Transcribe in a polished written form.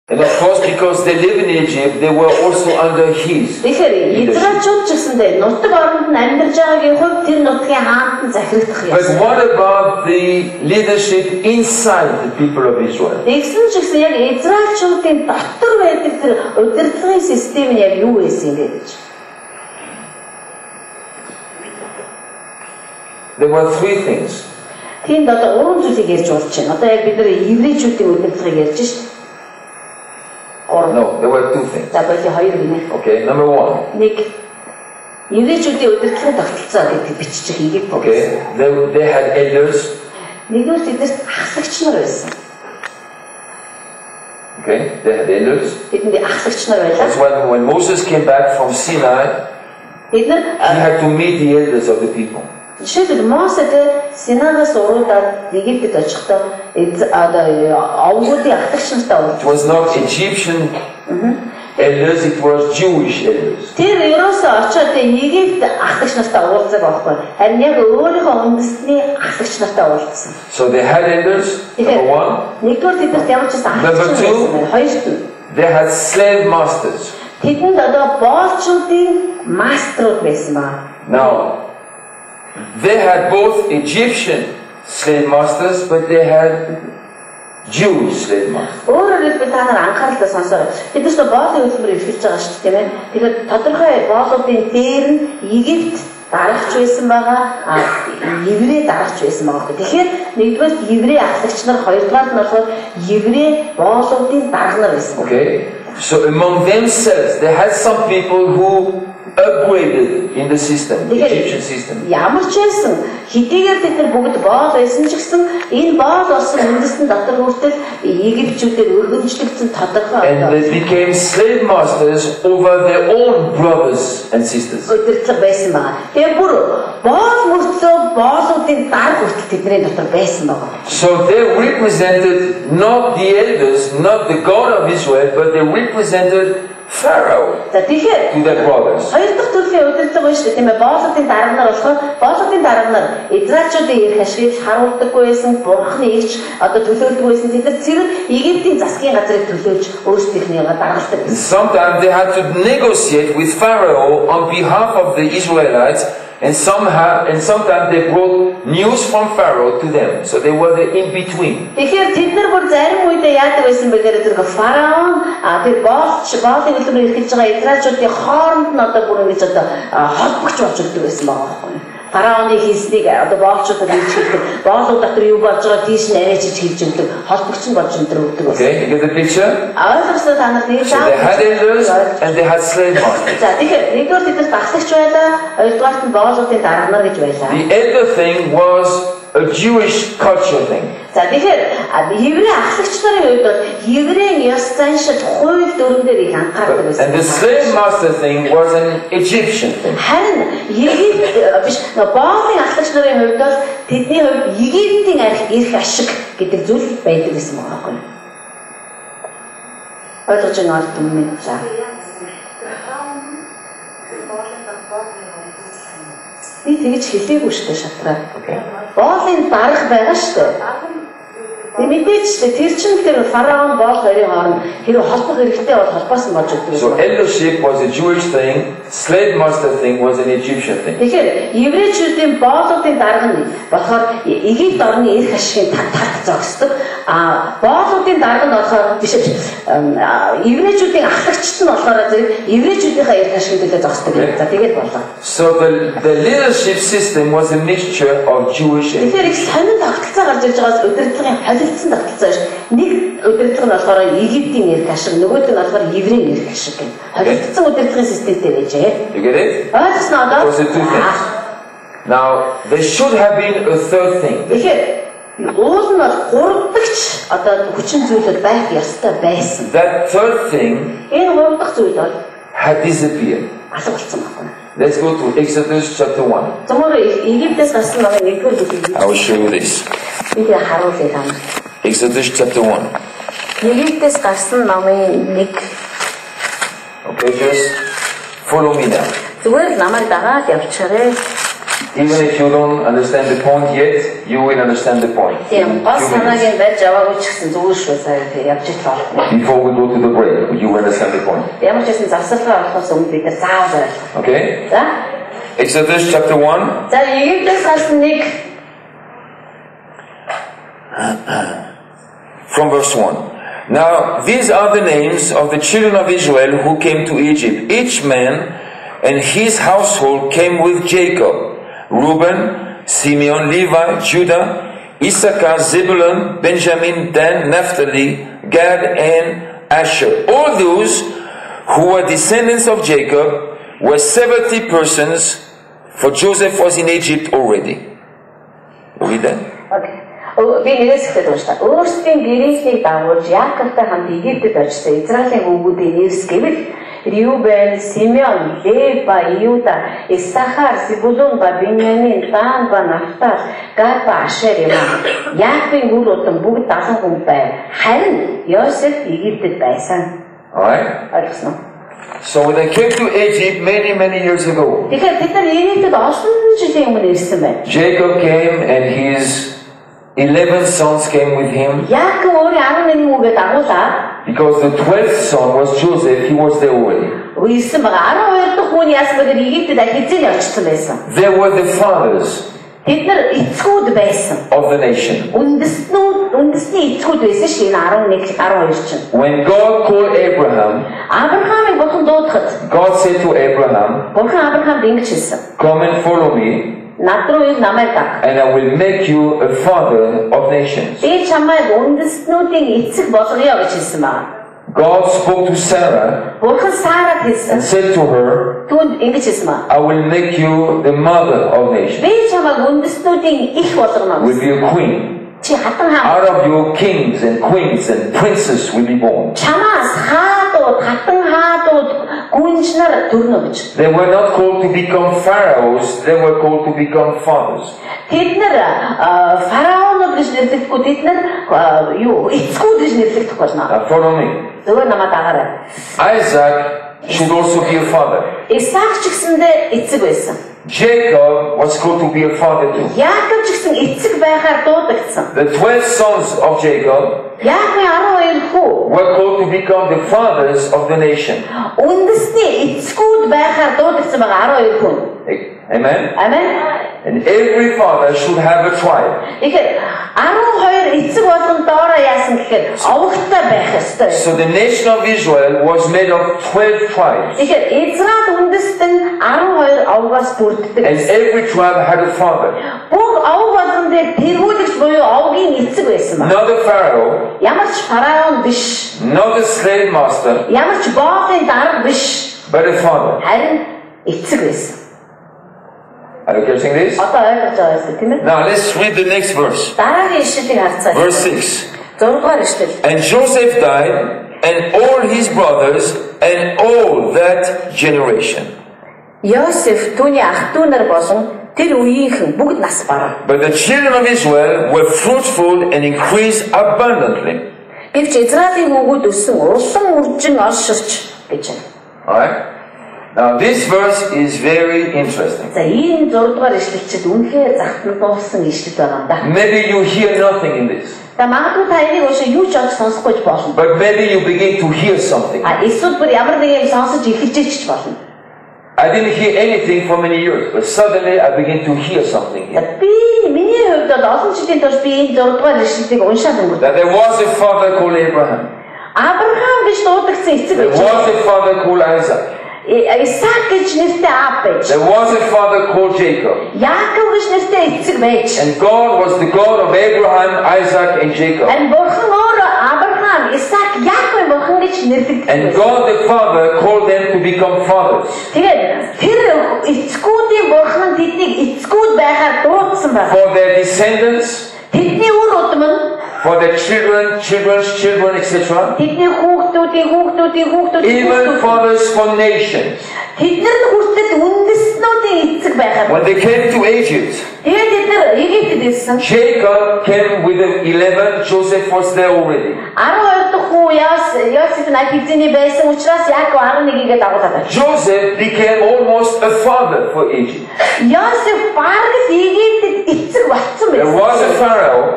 And of course, because they live in Egypt, they were also under his. But what about the leadership inside the people of Israel? There were three things. No, there were two things. Okay, number one. Okay, they had elders. Okay, they had elders. That's why when Moses came back from Sinai, he had to meet the elders of the people. It was not Egyptian elders, it was Jewish elders. So they had elders, number one. Number two, they had slave masters. Now, they had both Egyptian slave masters, but they had Jewish slave masters. Okay, so among themselves, they had some people who upgraded in the system, the Egyptian system. And they became slave masters over their own brothers and sisters. So they represented not the elders, not the God of Israel, but they represented Pharaoh to their brothers. Sometimes they had to negotiate with Pharaoh on behalf of the Israelites, and sometimes they brought news from Pharaoh to them. So they were the in-between. Фараоны хийснийг одоо боолчуудад хэлчихдэг. Боолууд дотор юу болж байгаа тийш нэрэж хэлж өгдөг. Холбогч нь болж өндөр өгдөг. Okay, you get the picture? Ойлгосон та нар тийм they had elders and they had slave masters. За тэгэхээр нэгдүгээр тэд багслагч байлаа, хоёрдугаарт нь боолуудын дарга нар гэж байлаа. The elder thing was a Jewish culture thing. За тэгэхээр еврей ахлагч нарын үед бол еврейн ёс заншил хууль дүрм дээр их анхаардаг байсан. And the slave master thing was an Egyptian thing. Харин Египт биш боолын ахлагч нарын үед бол тэдний хувьд Египтийн эрх ашиг гэдэг зүйл байдаг гэсэн байгаа байхгүй юу? Ойлгож байгаа юм уу? За. Би тэгж хэлээгүй шүү дээ шатраа. Боолын дарга байгаа шүү дээ. Мэдээж тэр чинь тэр фараон боол хоёрын хооронд хэрэг холбох хэрэгтэй бол холбоосон болж өгдөг. So eldership was a Jewish thing, slave master thing was an Egyptian thing. Тэгэхээр еврейчүүдийн боолуудын дарга нь болохоор Египт орны эрх ашигын тарт зогсдог. Боолуудын дарга нь болохоор биш еврейчүүдийн ахлагчд нь болохоор зэрэг еврейчүүдийнхээ эрх ашигын төлөө зогсдог. За тэгээд болоо. So the leadership system was a mixture of Jewish and тэгэхээр их сонин тогтолцоо гарч ирж байгаас өдөртгийн холилдсон тогтолцоо ш. Нэг өдөртг нь болохоор Египтийн эрх ашиг, нөгөөд нь болохоор еврейн эрх ашиг гэх. Холилдсон өдөртгийн системтэй байжээ. You get it? Now there should have been a third thing. Тэгэхээр уул нь бол гуравдагч одоо хүчин зүйлүүд байх ёстой байсан. That third thing энэ гуравдах зүйл бол had disappeared. Алга болсон байна. Let's go to Exodus chapter 1. I will show you this. Exodus chapter 1. Okay, just follow me now. Even if you don't understand the point yet, you will understand the point. Тийм гол санаагийн барьж аваагүй ч гэсэн зүгээр шүү сая явж идэх болно. Before we go to the break, you will understand the point. Ямар ч гэсэн завсарлага болохоос өмнө бид нар заавал ойлгох. Okay? За. Exodus chapter 1. За Египтээс гарсан нэг from verse 1. Now these are the names of the children of Israel who came to Egypt. Each man and his household came with Jacob. Reuben, Simeon, Levi, Judah, Issachar, Zebulun, Benjamin, Dan, Naphtali, Gad, and Asher. All those who were descendants of Jacob were 70 persons, for Joseph was in Egypt already. Read that. Okay. Би нэрээс ихтэй дууштай. Өөрсдийн гэрээсийг дагуулж Яаковтай хамт Египтэд очсон Израилийн хүүгүүдийн нэрс гэвэл Рюбен, Симеон, Лева, Юда, Исахар, Зебулун, Беньямин, Дан, Нафтал, Гад, Ашер юм. Яаковын үр удам бүгд 70 хүн байв. Харин Йосеф Египтэд байсан. Alright? Ойлгосноо? So when they came to Egypt many years ago, Тэгэхээр бид нар Египтэд олон жилийн өмнө ирсэн байна. Jacob came and his 11 sons came with him. Яаков өөрийн 11 хүүгээ дагуулаад Because the 12th son was Joseph, he was there already. ирсэн байгаа. 12 дахь хүн яасан бэгээр Египтэд хизээ очсон байсан. They were the fathers Тэд нар эцгүүд байсан. of the nation. Үндэсний эцгүүд байсан шүү. 11 12 чинь. When God called Abraham, Авраамыг бурхан дуудахад God said to Abraham, бурхан Авраамд ингэж хэлсэн. come and follow me, Над руу ил намайг даг. and I will make you a father of nations. Би чамайг үндэстнүүдийн эцэг болгоё гэж хэлсэн байна. God spoke to Sarah Бурхан Сарад and хэлсэн. said to her, Түүнд ингэж хэлсэн байна. I will make you the mother of nations. Би чамайг үндэстнүүдийн их болгоно. Will be a queen. Чи хатан хаа. Out of your kings and queens and princes will be born. Чамаас хаадууд, хатан хаадууд, гүнж нар төрнө гэж. They were not called to become pharaohs, they were called to become fathers. Тэд нар фараонууд гэж нэрлэхгүй, тэд нар эцгүүд гэж нэрлэгдэх болно. Now follow me. Зөвхөн намайг дагаарай. Isaac should also be a father. Исаак ч гэсэндээ эцэг байсан. Jacob was called to be a father too. Яаков ч гэсэн эцэг байхаар дуудагдсан. The 12 sons of Jacob Яаковын 12 хүү were called to become the fathers of the nation. үндэсний эцгүүд байхаар дуудагдсан байгаа 12 хүн. Amen? Амен. And every father should have a tribe. Тэгэхээр 12 эцэг болгон доороо яасан гэхээр овогтой байх ёстой. So the nation of Israel was made of 12 tribes. Тэгэхээр Израиль үндэст нь 12 овгоос бүрддэг. And every tribe had a father. Бүх овг болгон дээр тэргүүлэгч буюу овгийн эцэг байсан ба. Not a pharaoh, Ямар ч фараон биш, not a slave master, ямар ч боолын дарга биш, but a father. харин эцэг байсан. Are you catching this? Одоо ойлгож байгаа юм тийм ээ? Now let's read the next verse. Дараагийн ишлэлийг харцгаая. Verse 6. 6 дугаар ишлэл. And Joseph died, and all his brothers, and all that generation. Йосеф түүний ах дүү нар болон тэр үеийнхэн бүгд нас барав. But the children of Israel were fruitful and increased abundantly. Гэвч Израилийн хүүгүүд өссөн улам үржин олширч гэж байна. Alright? Now this verse is very interesting. За энэ 6 дугаар ишлэлчд үнэхээр захтан дуусан ишлэл байгаа юм да. Maybe you hear nothing in this. Та магадгүй та энийг өшөө юу ч олж сонсохгүй болно. But maybe you begin to hear something. Эсвэл бүр ямар нэг юм сонсож эхэлж болно. I didn't hear anything for many years, but suddenly I begin to hear something here. Би миний хувьд олон жилийн турш би энэ 6 дугаар ишлэлийг уншаад өнгөрсөн. That there was a father called Abraham. Авраам гэж дуудагдсан эцэг There байж. was a father called Isaac. Исаак гэж нэртэй аав байж. There was a father called Jacob. Яаков гэж нэртэй эцэг байж. And God was the God of Abraham, Isaac, and Jacob. And бурхан өөрөө Авраам, Исаак, Яаковын бурхан гэж нэрлэгдсэн. And God the Father called them to become fathers. Тэгээд тэр эцгүүдийн бурхан тэднийг эцгүүд байхаар дуудсан байна. For their descendants, Тэдний үр удам нь for their children, children's children, etc. тэдний хүүхдүүдийн Even fathers for nations. тэднэр хүртэл үндэстнүүдийн эцэг байхаар. When they came to Egypt, Тэгээд тэд нар Египтэд ирсэн. Jacob came with the 11, Joseph was there already. 12 дахь хүү Йосеф нар хэзээний байсан учраас Яаков 11-гээ дагуулдаг байна. Joseph became almost a father for Egypt. Йосеф бараг л Египтэд эцэг болсон There байсан. was a Pharaoh